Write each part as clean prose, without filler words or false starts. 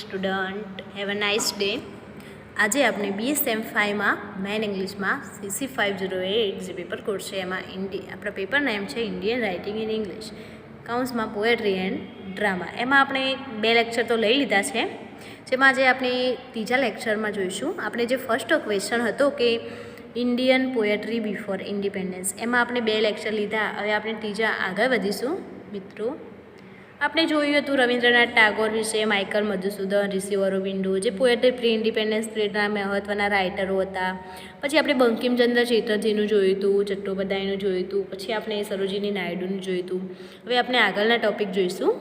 Student have a nice day. આજે આપણે BSM 5માં મેન ઇંગ્લિશમાં CC 508 જે પેપર કોર્સ છે એમાં આપણા પેપર નેમ છે ઇન્ડિયન રાઇટિંગ ઇન ઇંગ્લિશ કાઉન્સમાં પોએટ્રી એન્ડ ડ્રામા. એમાં આપણે 2 લેક્ચર તો લઈ લીધા છે, જેમાં આજે આપણે ત્રીજા લેક્ચરમાં જોઈશું. આપણે જે ફર્સ્ટ ક્વેશ્ચન હતો કે ઇન્ડિયન પોએટ્રી બિફોર ઇન્ડિપેન્ડન્સ, એમાં આપણે 2 લેક્ચર લીધા. હવે આપણે ત્રીજા આગળ વધીશું. મિત્રો, આપણે જોયું હતું રવિન્દ્રનાથ ટાગોર વિશે, માઇકલ મધુસૂદન, ઋષિ અરવિંદો જે પોએટ્રી પ્રી ઇન્ડિપેન્ડન્સ પીરિયડના મહત્ત્વના રાઇટરો હતા. પછી આપણે બંકિમચંદ્ર ચેટર્જીનું જોયું હતું, ચટ્ટોપાધ્યાયનું જોયું હતું, પછી આપણે સરોજિની નાયડુનું જોયું હતું. હવે આપણે આગળના ટૉપિક જોઈશું.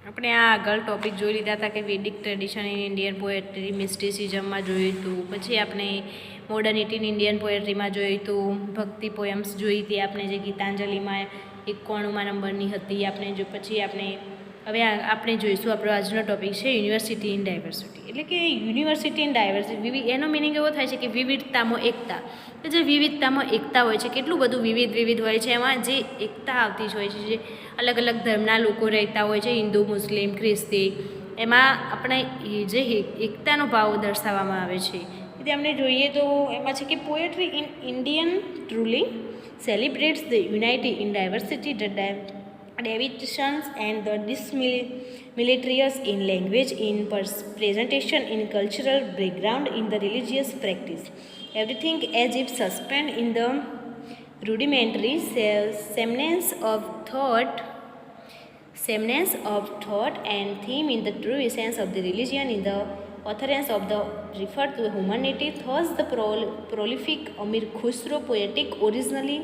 આપણે આ આગળ ટૉપિક જોઈ લીધા હતા કે વેદિક ટ્રેડિશન ઇન ઇન્ડિયન પોએટ્રી, મિસ્ટિસિઝમમાં જોયું હતું. પછી આપણે મોડર્નિટી ઇન ઇન્ડિયન પોએટ્રીમાં જોયું હતું. ભક્તિ પોએમ્સ જોઈ હતી આપણે, જે ગીતાંજલિમાં 91માં નંબરની હતી. પછી આપણે જોઈશું આપણો આજનો ટૉપિક છે યુનિવર્સિટી ઇન ડાયવર્સિટી. એટલે કે યુનિવર્સિટી ઇન ડાયવર્સિટી, એનો મિનિંગ એવો થાય છે કે વિવિધતામાં એકતા. કે જે વિવિધતામાં એકતા હોય છે, કેટલું બધું વિવિધ હોય છે, એમાં જે એકતા આવતી જ હોય છે, જે અલગ અલગ ધર્મના લોકો રહેતા હોય છે, હિન્દુ, મુસ્લિમ, ખ્રિસ્તી, એમાં આપણે જે એકતાનો ભાવ દર્શાવવામાં આવે છે. એટલે આપણે જોઈએ તો એમાં છે કે poetry in Indian truly celebrates the unity in diversity, the deviations and the dissimilarities in language, in presentation, in cultural background, in the religious practice. Everything as if suspended in the rudimentary semblance of thought and theme in the true essence of the religion, in the authorance of the referred to humanity. Thus the prolific Amir Khusro poetic originally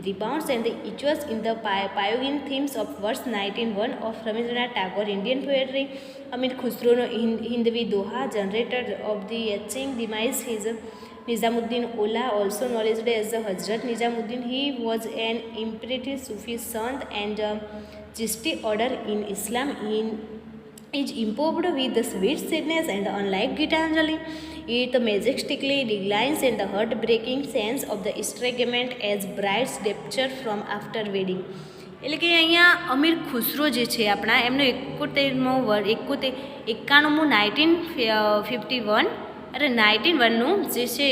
rebounds and the echoes in the pioneering themes of verse 19:1 of Rabindranath Tagore Indian poetry. Amir Khusro's Hindvi Doha, generated of the etching demise his Nizamuddin Ola, also knowledge as the Hazrat Nizamuddin. He was an imperative Sufi sant and Chishti order in Islam. Is imbued with the sweet sadness, and unlike Gitanjali, it majestically declines in the heartbreaking sense of the estrangement as bride's departure from after wedding. એટલે કે અહીંયા અમીર ખુસરો જે છે આપણા, એમનો 1951નું જે છે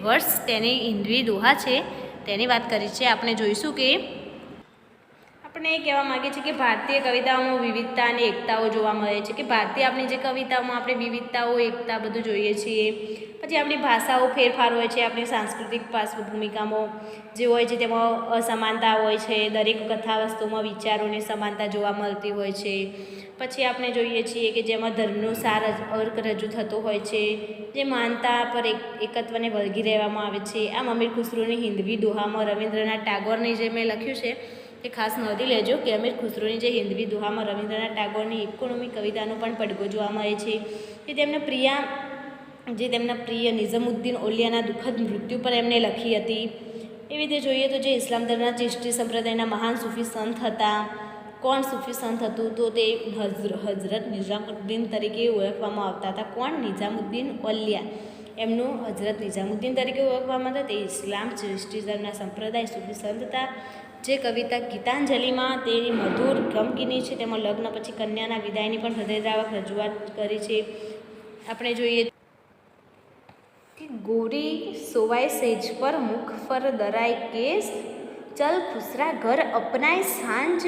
વર્ષ, તેની હિન્દવી દોહા છે તેની વાત કરી છે. આપણે જોઈશું કે આપણે એ કહેવા માગીએ છીએ કે ભારતીય કવિતાઓમાં વિવિધતા અને એકતાઓ જોવા મળે છે. કે ભારતીય આપણી જે કવિતાઓમાં આપણે વિવિધતાઓ, એકતા બધું જોઈએ છીએ. પછી આપણી ભાષાઓ ફેરફાર હોય છે, આપણી સાંસ્કૃતિક ભૂમિકામાં જે હોય છે તેમાં અસમાનતા હોય છે. દરેક કથા વસ્તુમાં વિચારોની સમાનતા જોવા મળતી હોય છે. પછી આપણે જોઈએ છીએ કે જેમાં ધર્મનો સાર અર્ક રજૂ થતો હોય છે, જે માનતા પર એકત્વને વળગી રહેવામાં આવે છે. આમ અમીર ખુસરોની હિન્દવી દોહામાં રવિન્દ્રનાથ ટાગોરની જે મેં લખ્યું છે એ ખાસ નોંધી લેજો કે અમીર ખુસરોની જે હિન્દવી દોહામાં રવિન્દ્રનાથ ટાગોરની ઇકોનોમી કવિતાનો પણ પડઘો જોવા મળે છે. કે તેમના પ્રિય નિઝામુદ્દીન ઓલિયાના દુઃખદ મૃત્યુ પર એમને લખી હતી. એવી રીતે જોઈએ તો જે ઇસ્લામ ધર્મના ચિશ્તી સંપ્રદાયના મહાન સૂફી સંત હતા. કોણ સૂફી સંત હતું? તો તે હઝરત નિઝામુદ્દીન તરીકે ઓળખવામાં આવતા હતા. કોણ? નિઝામુદ્દીન ઓલિયા. એમનું હઝરત નિઝામુદ્દીન તરીકે ઓળખવામાં હતા. તે ઇસ્લામ ચિશ્તી ધર્મના સંપ્રદાય સૂફી સંત હતા. જે કવિતા ગીતાંજલિમાં તેની મધુર ગમગીની છે, તેમાં લગ્ન પછી કન્યાના વિદાયની પણ હૃદયદ્રાવક રજૂઆત કરી છે. આપણે જોઈએ કે ગોરી સોવાય સેજ પર મુખ પર દરાય કેસ, ચલ ખુસરા ઘર અપનાય સાંજ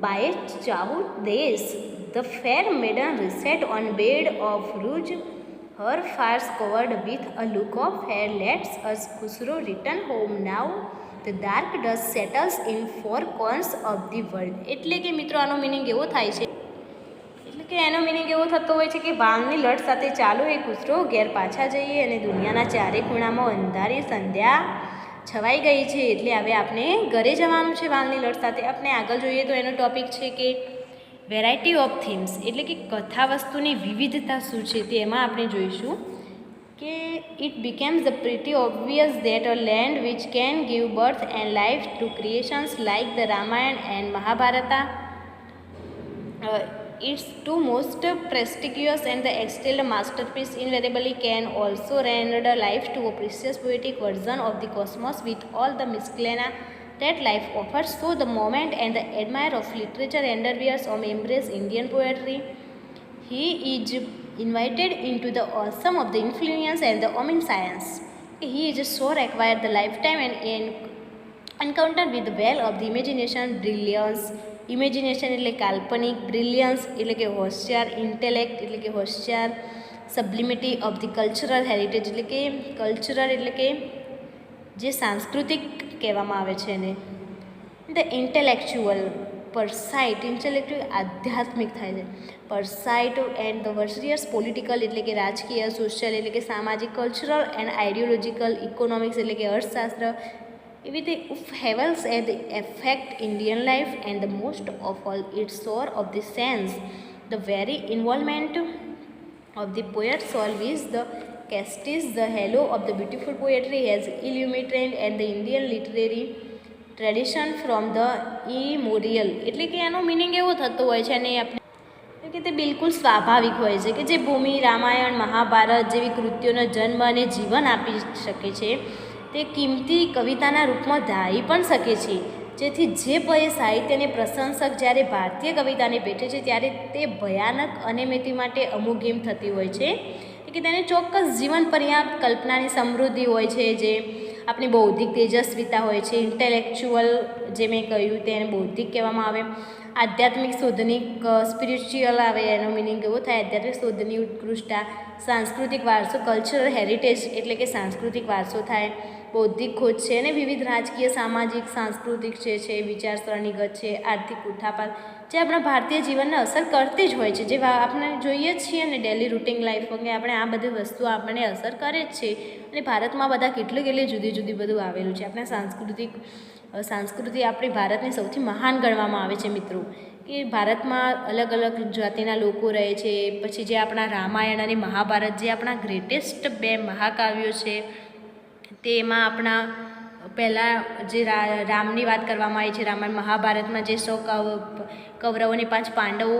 બાય ચાહુ દેશ. The fair maiden rests on bed of rouge, her fires covered with a look of hair. Let's us Khusro return home now. The dark dust settles in four corners of the world. એટલે કે મિત્રો આનો meaning એવો થાય છે, થતો હોય છે કે વાલની લટ સાથે ચાલો એ ખુસરો, ઘેર પાછા જઈએ અને દુનિયાના ચારે ખૂણામાં અંધારી સંધ્યા છવાઈ ગઈ છે. એટલે હવે આપણે ઘરે જવાનું છે વાલની લટ સાથે. આપણે આગળ જોઈએ તો એનો ટોપિક છે કે વેરાયટી ઓફ થીમ્સ, એટલે કે કથા વસ્તુની વિવિધતા શું છે તે એમાં આપણે જોઈશું કે it becomes pretty obvious that a land which can give birth and life to creations like the Ramayana and Mahabharata, its two most prestigious and the extant masterpiece, invariably can also render life to a precious poetic version of the cosmos with all the miscellany that life offers. So the moment and the admirer of literature endeavors to embrace Indian poetry. He is invited into the awesome of the influence and the omniscience. He is so required the lifetime and encounter with the well of the imagination, brilliance. Imagination એટલે કાલ્પનિક, બ્રિલિયન્સ એટલે કે હોશિયાર, intellect એટલે કે હોશિયાર, સબ્લિમિટી of the cultural heritage એટલે કે કલ્ચરલ એટલે કે જે સાંસ્કૃતિક કહેવામાં આવે છે એને. ધ ઇન્ટેલેક્ચ્યુઅલ, પરસાઇટ, ઇન્ટેલેક્ચ્યુઅલ આધ્યાત્મિક થાય છે. પરસાઇટ એન્ડ ધ વર્સિયસ પોલિટિકલ એટલે કે રાજકીય, સોશિયલ એટલે કે સામાજિક, કલ્ચરલ એન્ડ આઇડિયોલોજીકલ, ઇકોનોમિક્સ એટલે કે અર્થશાસ્ત્ર. એવી રીતે હેવલ્સ at the effect Indian life and the most of all its source of the sense the very involvement of the poet's soul with the castice the halo of the beautiful poetry has illuminated and the Indian literary tradition from the immemorial. એટલે કે એનો meaning એવો થતો હોય છે અને આપણે કે તે બિલકુલ સ્વાભાવિક હોય છે કે જે ભૂમિ, રામાયણ, મહાભારત જેવી કૃતિઓનો જન્મ અને જીવન આપી શકે છે તે કિંમતી કવિતાના રૂપમાં ધારી પણ શકે છે. જેથી જે સાહિત્યને પ્રશંસક જ્યારે ભારતીય કવિતાને ભેટે છે ત્યારે તે ભયાનક અનેમિતિ માટે અમુગીમ થતી હોય છે કે તેને ચોક્કસ જીવન પર્યાપ્ત કલ્પનાની સમૃદ્ધિ હોય છે, જે આપણી બૌદ્ધિક તેજસ્વીતા હોય છે. ઇન્ટેલેક્ચ્યુઅલ જે મેં કહ્યું તેને બૌદ્ધિક કહેવામાં આવે. આધ્યાત્મિક શોધની, સ્પિરિચ્યુઅલ આવે એનો મિનિંગ એવો થાય આધ્યાત્મિક શોધની ઉત્કૃષ્ટતા. સાંસ્કૃતિક વારસો, કલ્ચરલ હેરિટેજ એટલે કે સાંસ્કૃતિક વારસો થાય. બૌદ્ધિક ખોજ છે અને વિવિધ રાજકીય, સામાજિક, સાંસ્કૃતિક છે વિચારસરણીગત છે, આર્થિક ઉઠાપાત જે આપણા ભારતીય જીવનને અસર કરતી જ હોય છે, જે આપણે જોઈએ જ છીએ ને ડેલી રૂટિન લાઈફ અંગે આપણે આ બધી વસ્તુઓ આપણને અસર કરે જ છે. અને ભારતમાં બધા કેટલી જુદી જુદી બધું આવેલું છે. આપણે સંસ્કૃતિ આપણી ભારતની સૌથી મહાન ગણવામાં આવે છે મિત્રો, કે ભારતમાં અલગ અલગ જાતિના લોકો રહે છે. પછી જે આપણા રામાયણ અને મહાભારત જે આપણા ગ્રેટેસ્ટ 2 મહાકાવ્યો છે તેમાં આપણા પહેલાં જે રામની વાત કરવામાં આવી છે રામાયણ મહાભારતમાં, જે 100 કૌરવોને 5 પાંડવો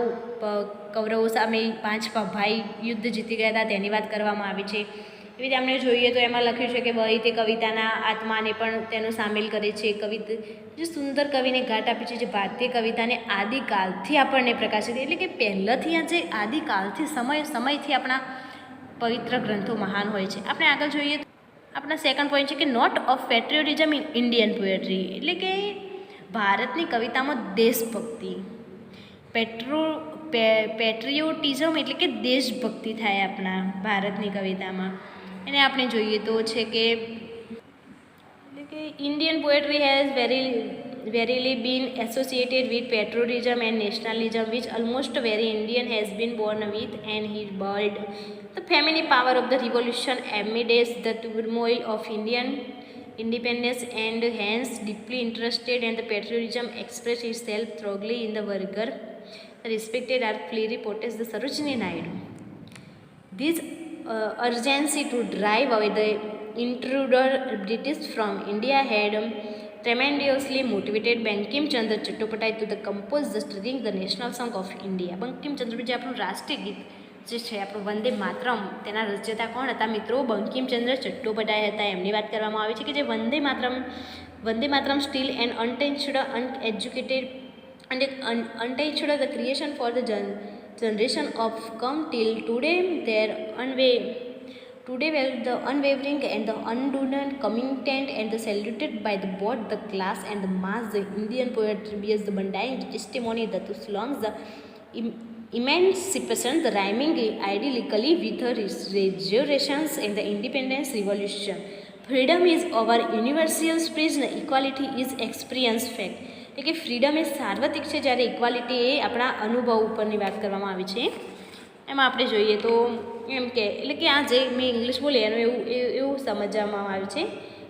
કૌરવો સામે 5 ભાઈ યુદ્ધ જીતી ગયા હતા તેની વાત કરવામાં આવી છે. એવી રીતે આપણે જોઈએ તો એમાં લખ્યું છે કે વહી તે કવિતાના આત્માને પણ તેનો સામેલ કરે છે. જે સુંદર કવિને ઘાટ આપી છે, જે ભારતીય કવિતાને આદિકાલથી આપણને પ્રકાશિત એટલે કે પહેલાંથી આ જે આદિકાલથી સમયથી આપણા પવિત્ર ગ્રંથો મહાન હોય છે. આપણે આગળ જોઈએ તો આપણા સેકન્ડ પોઈન્ટ છે કે note of patriotism in Indian poetry એટલે કે ભારતની કવિતામાં દેશભક્તિ. પેટ્રિયોટિઝમ એટલે કે દેશભક્તિ થાય આપણા ભારતની કવિતામાં. એને આપણે જોઈએ તો છે કે એટલે કે Indian poetry has verily been associated with patriotism and nationalism, which almost very Indian has been born with and he built the feminine power of the revolution amidst the turmoil of Indian independence, and hence deeply interested in the patriotism expressed itself strongly in the vulgar respected are clearly protest the Sarojini Naidu. This urgency to drive away the intruder British from India had tremendously motivated Bankim Chandra Chattopadhyay to the compose the stirring the national song of India. Bankim ચંદ્ર જે આપણું રાષ્ટ્રીય ગીત જે છે આપણું વંદે માતરમ, તેના રચયિતા કોણ હતા મિત્રો? બંકિમચંદ્ર ચટ્ટોપાધ્યાય હતા. એમની વાત કરવામાં આવી છે કે જે વંદે માતરમ સ્ટીલ એન્ડ અનટેન્ચ્ડ, uneducated and untouched the creation for the generation of come till today. Today well the unwavering and the undone commitment and the saluted by the both the class and the mass. The Indian poetry bears the mundane testimony that thus long the emancipation, the rhyming idyllically with her resurrections and the independence revolution. Freedom is our universal speech, equality is experience fact. એટલે કે freedom એ સાર્વત્રિક છે, જ્યારે equality એ આપણા અનુભવ ઉપરની વાત કરવામાં આવી છે. એમાં આપણે જોઈએ તો એમ કે એટલે કે આ જે મેં ઇંગ્લિશ બોલી એનું એવું સમજવામાં આવ્યું છે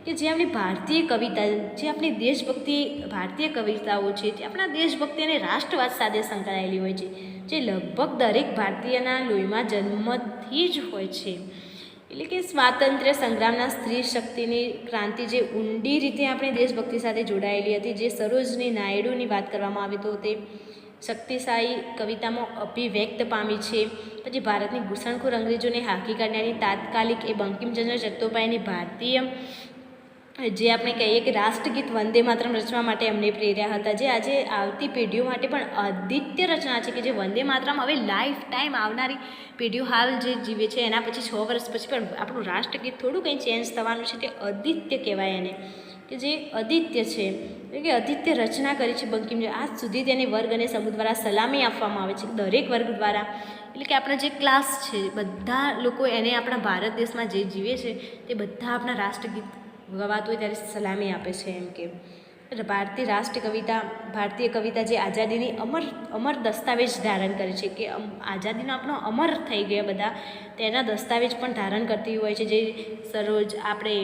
કે જે આપણી ભારતીય કવિતા, જે આપણી દેશભક્તિ ભારતીય કવિતાઓ છે તે આપણા દેશભક્તિ અને રાષ્ટ્રવાદ સાથે સંકળાયેલી હોય છે, જે લગભગ દરેક ભારતીયના લોહીમાં જન્મથી જ હોય છે. એટલે કે સ્વાતંત્ર્ય સંગ્રામના સ્ત્રી શક્તિની ક્રાંતિ જે ઊંડી રીતે આપણી દેશભક્તિ સાથે જોડાયેલી હતી, જે સરોજની નાયડુની વાત કરવામાં આવી તો તે શક્તિશાળી કવિતામાં અભિવ્યક્ત પામી છે. પછી ભારતની ઘૂસણખોર અંગ્રેજોને હાંકી કાઢનારી તાત્કાલિક એ બંકિમચંદ્ર ચટ્ટોપાધ્યાયની ભારતીય જે આપણે કહીએ કે રાષ્ટ્રગીત વંદે માતરમ રચવા માટે અમને પ્રેર્યા હતા, જે આજે આવતી પેઢીઓ માટે પણ અદ્વિતીય રચના છે, કે જે વંદે માતરમ હવે લાઈફ ટાઈમ આવનારી પેઢીઓ હાલ જે જીવે છે એના પછી 6 વર્ષ પછી પણ આપણું રાષ્ટ્રગીત થોડું કંઈ ચેન્જ થવાનું છે, તે અદ્વિતીય કહેવાય એને, કે જે અદ્વિતીય છે, એટલે કે અદ્વિતીય રચના કરી છે બંકિમ. આજ સુધી તેને વર્ગ અને સમૂહ દ્વારા સલામી આપવામાં આવે છે, દરેક વર્ગ દ્વારા, એટલે કે આપણા જે ક્લાસ છે બધા લોકો એને આપણા ભારત દેશમાં જે જીવે છે તે બધા આપણા રાષ્ટ્રગીત ગવાતું હોય ત્યારે સલામી આપે છે. એમ કે ભારતીય ભારતીય કવિતા જે આઝાદીની અમર દસ્તાવેજ ધારણ કરે છે, કે આઝાદીનો આપણો અમર થઈ ગયા બધા તેના દસ્તાવેજ પણ ધારણ કરતી હોય છે, જે આપણે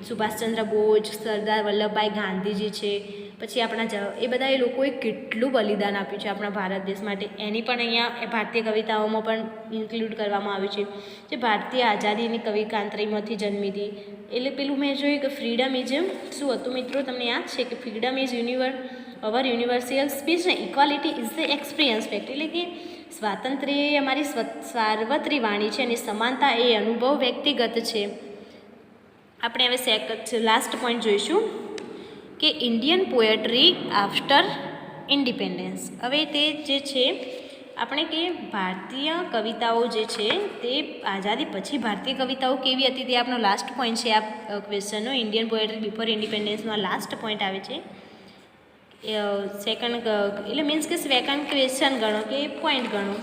સુભાષચંદ્ર બોઝ, સરદાર વલ્લભભાઈ ગાંધીજી છે, પછી આપણા એ બધા એ લોકોએ કેટલું બલિદાન આપ્યું છે આપણા ભારત દેશ માટે, એની પણ અહીંયા ભારતીય કવિતાઓમાં પણ ઇન્ક્લુડ કરવામાં આવ્યું છે. જે ભારતીય આઝાદીની કવિ કાંતરીમાંથી જન્મી હતી, એટલે પેલું મેં જોયું કે ફ્રીડમ ઇઝ શું હતું મિત્રો, તમને યાદ છે કે freedom is our universal speech ને equality is the experience fact, એટલે કે સ્વાતંત્ર્ય એ અમારી સાર્વત્રિક વાણી છે અને સમાનતા એ અનુભવ વ્યક્તિગત છે. આપણે હવે લાસ્ટ પોઈન્ટ જોઈશું કે ઇન્ડિયન પોએટ્રી આફ્ટર ઇન્ડિપેન્ડન્સ. હવે તે જે છે આપણે કે ભારતીય કવિતાઓ જે છે તે આઝાદી પછી ભારતીય કવિતાઓ કેવી હતી તે આપણો લાસ્ટ પોઈન્ટ છે આ ક્વેશ્ચનનો. ઇન્ડિયન પોએટ્રી બિફોર ઇન્ડિપેન્ડન્સનો લાસ્ટ પોઈન્ટ આવે છે. સેકન્ડ એટલે મીન્સ કે સેકન્ડ ક્વેશ્ચન ગણો કે પોઈન્ટ ગણો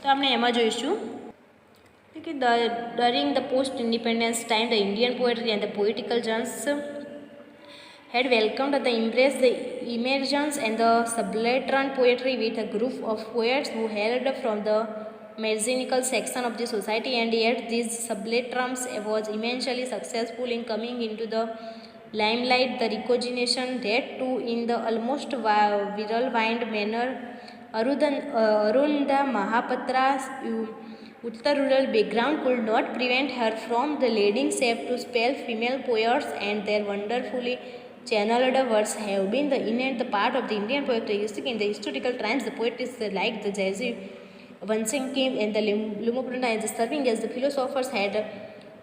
તો આપણે એમાં જોઈશું કે during the post independence time the Indian poetry and the political journals had welcomed the embrace the emergence and the subaltern poetry with a group of poets who hailed from the marginal section of the society, and yet these subalterns was immensely successful in coming into the limelight, the recognition that too in the almost whirlwind manner. Arunda Mahapatra's Uttar rural background could not prevent her from the leading shape to spell female poets, and their wonderfully channeled words have been the innate part of the Indian poetry. In the historical times, the poets like the Jayasri, Vansankim and the Lumopunda and the serving as the philosophers had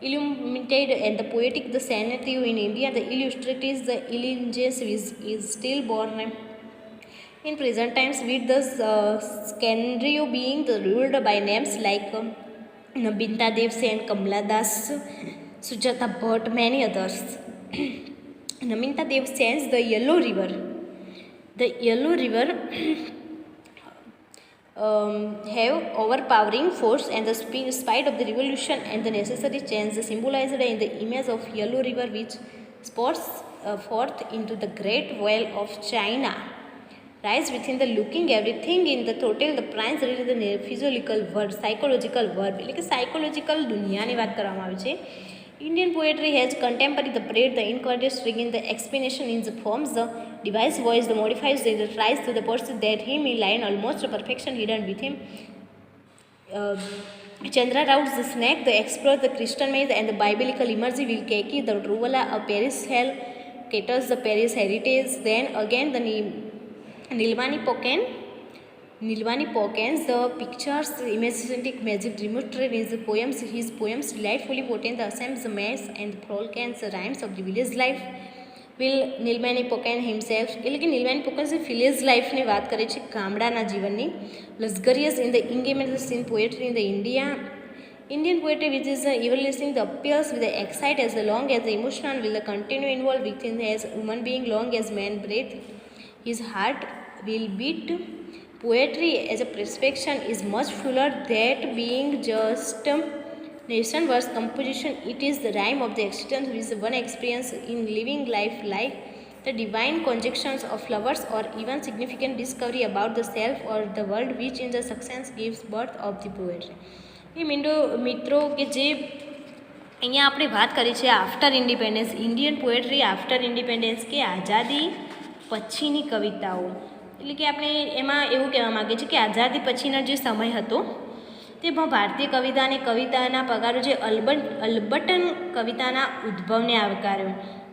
illuminated and the poetic the sanity in India. The illustrates the Ilinges is still born in present times, with the Scandrio being ruled by names like Nabinta Dev Sen, Kamala Das, Sujata Bhatt, many others. Naminta Dev Sen's The Yellow River. The Yellow River have overpowering force and the spite of the revolution and the necessary change symbolized in the image of Yellow River, which spouts forth into the great whale of China. Rise within the looking everything in the total the price is the physiological word, psychological verb, એટલે કે psychological દુનિયાની વાત કરવામાં આવે છે. Indian poetry has contemporary the prayer, the inquiry, stringing the explanation in the forms, the device voice, the modifies, the tries to the person that him in line almost a perfection hidden with him. Chandra Rao's the snake, the explore, the Christian maze, and the biblical imagery will keki, the Truvala, a Paris hell, caters the Paris heritage. Then again the Nilvani Pokans, the pictures, the imaginary magic demonstrated in the poems, his poems delightfully potent, the assembles, the mass and the prolcans, the rhymes of the village life. Will Nilvani Pokan himself, એટલે કે નીલવાની પોકન village લાઈફની વાત કરે છે, ગામડાના જીવનની. લશ્કરીયસ in the engagements in poetry in the Indian poetry, which is evaluating the appeals with the excite as long as the emotional will continue involved within as human being long as man breathe, his heart will beat. Poetry as a prescription is much fuller that being just nation verse composition. It is the rhyme of the existence with one experience in living life, like the divine conjunctions of flowers or even significant discovery about the self or the world, which in the success gives birth of the poetry. એ મિત્રો કે જે અહીંયા આપણે વાત કરી છે after independence, Indian poetry after independence કે આઝાદી પછીની કવિતાઓ, એટલે કે આપણે એમાં એવું કહેવા માગીએ છીએ કે આઝાદી પછીનો જે સમય હતો તેમાં ભારતીય કવિતા અને કવિતાના પગારો જે અલ્બર્ટન કવિતાના ઉદ્ભવને આવકાર્યો,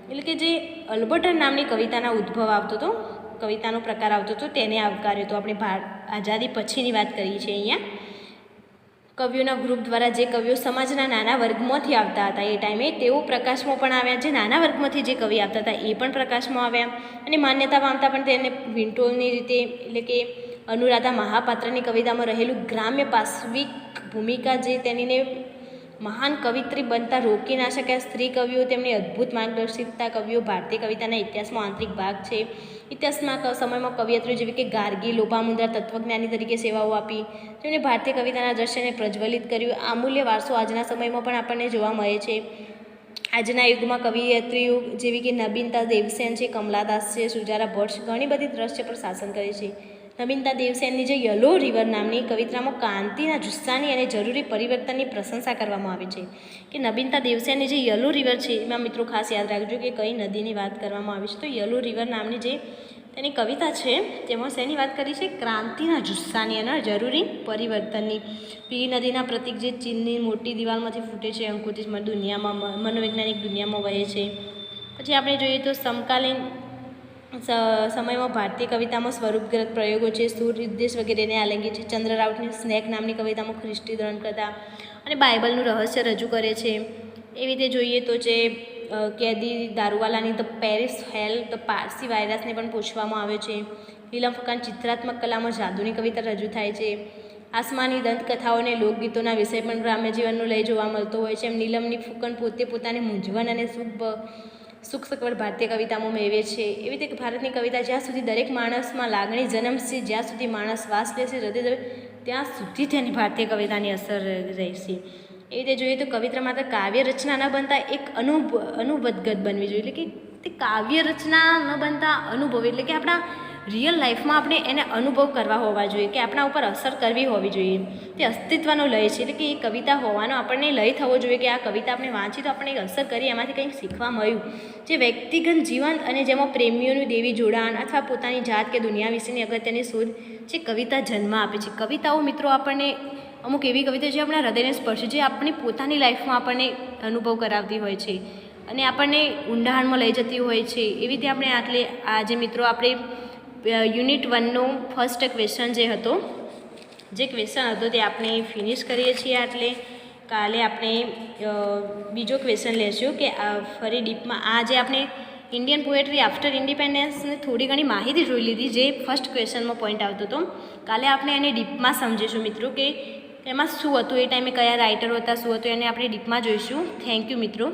એટલે કે જે અલ્બર્ટન નામની કવિતાના ઉદ્ભવ આવતો હતો, કવિતાનો પ્રકાર આવતો હતો તેને આવકાર્યો હતો. આપણે આઝાદી પછીની વાત કરીએ છીએ અહીંયા. કવિઓના ગ્રુપ દ્વારા જે કવિઓ સમાજના નાના વર્ગમાંથી આવતા હતા એ ટાઈમે તેઓ પ્રકાશમાં પણ આવ્યા. જે નાના વર્ગમાંથી જે કવિ આવતા હતા એ પણ પ્રકાશમાં આવ્યા અને માન્યતા પામતા પણ તેને વિન્ટોલની રીતે એટલે કે અનુરાધા મહાપાત્રની કવિતામાં રહેલું ગ્રામ્ય પાશ્વિક ભૂમિકા જે તેણીને મહાન કવિત્રી બનતા રોકી ના શક્યા. સ્ત્રી કવિઓ તેમની અદ્ભુત માર્ગદર્શિતા કવિઓ ભારતીય કવિતાના ઇતિહાસમાં આંતરિક ભાગ છે. ઇતિહાસમાં સમયમાં કવિયત્રીઓ જેવી કે ગાર્ગી, લોપામુદ્રા તત્વજ્ઞાની તરીકે સેવાઓ આપી, જેમણે ભારતીય કવિતાના દ્રશ્યને પ્રજ્વલિત કર્યું. આ અમૂલ્ય વારસો આજના સમયમાં પણ આપણને જોવા મળે છે. આજના યુગમાં કવિયત્રીઓ જેવી કે નબીનતા દેવસેન છે, કમલા દાસ છે, સુજારા ભટ્ટ ઘણી બધી દ્રશ્ય પર શાસન કરે છે. નબીનતા દેવસેનની જે યલો રિવર નામની કવિતામાં કાંતિના જુસ્સાની અને જરૂરી પરિવર્તનની પ્રશંસા કરવામાં આવે છે. કે નબીનતા દેવસેનની જે યલો રિવર છે એમાં મિત્રો ખાસ યાદ રાખજો કે કઈ નદીની વાત કરવામાં આવી છે. તો યલો રિવર નામની જે તેની કવિતા છે તેમાં શેની વાત કરી છે? ક્રાંતિના જુસ્સાની અને જરૂરી પરિવર્તનની. પી નદીના પ્રતીક જે ચીનની મોટી દિવાલમાંથી ફૂટે છે, અંકુરિત દુનિયામાં મનોવૈજ્ઞાનિક દુનિયામાં વહે છે. પછી આપણે જોઈએ તો સમકાલીન સમયમાં ભારતીય કવિતામાં સ્વરૂપગ્રત પ્રયોગો છે, સૂર ઉદ્દેશ વગેરેને આલેંગી છે. ચંદ્ર રાઉતની સ્નેક નામની કવિતામાં ખ્રિસ્તી દંડકથા અને બાઇબલનું રહસ્ય રજૂ કરે છે. એવી રીતે જોઈએ તો જે કેદી દારૂવાલાની the Paris hell the Parsi વાયરસને પણ પૂછવામાં આવે છે. નીલમ ફુકાન ચિત્રાત્મક કલામાં જાદુની કવિતા રજૂ થાય છે. આસમાની દંતકથાઓ અને લોકગીતોના વિષય પણ ગ્રામ્ય જીવનનું લઈ જોવા મળતો હોય છે. એમ નીલમની ફુકન પોતે પોતાની મૂંઝવણ અને સુખ સગવડ ભારતીય કવિતામાં મેળવે છે. એવી રીતે ભારતની કવિતા જ્યાં સુધી દરેક માણસમાં લાગણી જન્મશે, જ્યાં સુધી માણસ શ્વાસ લેશે, હૃદય દવે, ત્યાં સુધી તેની ભારતીય કવિતાની અસર રહેશે. એ રીતે જોઈએ તો કવિતા માત્ર કાવ્ય રચના ન બનતા એક અનુબદ્ધગત બનવી જોઈએ. એટલે કે તે કાવ્ય રચના ન બનતા અનુભવ એટલે કે આપણા રિયલ લાઈફમાં આપણે એને અનુભવ કરવા હોવા જોઈએ, કે આપણા ઉપર અસર કરવી હોવી જોઈએ. તે અસ્તિત્વનો લય છે. એટલે કે એ કવિતા હોવાનો આપણને લય થવો જોઈએ કે આ કવિતા આપણે વાંચી તો આપણે અસર કરી, એમાંથી કંઈક શીખવા મળ્યું. જે વ્યક્તિગત જીવન અને જેમાં પ્રેમીઓનું દેવી જોડાણ અથવા પોતાની જાત કે દુનિયા વિશેની અગત્યની શોધ જે કવિતા જન્મ આપે છે. કવિતાઓ મિત્રો આપણને અમુક એવી કવિતા જે આપણા હૃદયને સ્પર્શે, જે આપણી પોતાની લાઈફમાં આપણને અનુભવ કરાવતી હોય છે અને આપણને ઊંડાણમાં લઈ જતી હોય છે. એવી રીતે આપણે આજે મિત્રો આપણે યુનિટ 1નો ફર્સ્ટ ક્વેશ્ચન જે ક્વેશ્ચન હતો તે આપણે ફિનિશ કરીએ છીએ. એટલે કાલે આપણે બીજો ક્વેશ્ચન લેશું કે ફરી ડીપમાં આ જે આપણે ઇન્ડિયન પોએટ્રી આફ્ટર ઇન્ડિપેન્ડન્સની થોડી ઘણી માહિતી જોઈ લીધી, જે ફર્સ્ટ ક્વેશ્ચનમાં પોઈન્ટ આવતો હતો. કાલે આપણે એને ડીપમાં સમજીશું મિત્રો કે એમાં શું હતું, એ ટાઈમે કયા રાઇટરો હતા, શું હતું, એને આપણે ડીપમાં જોઈશું. થેન્ક યુ મિત્રો.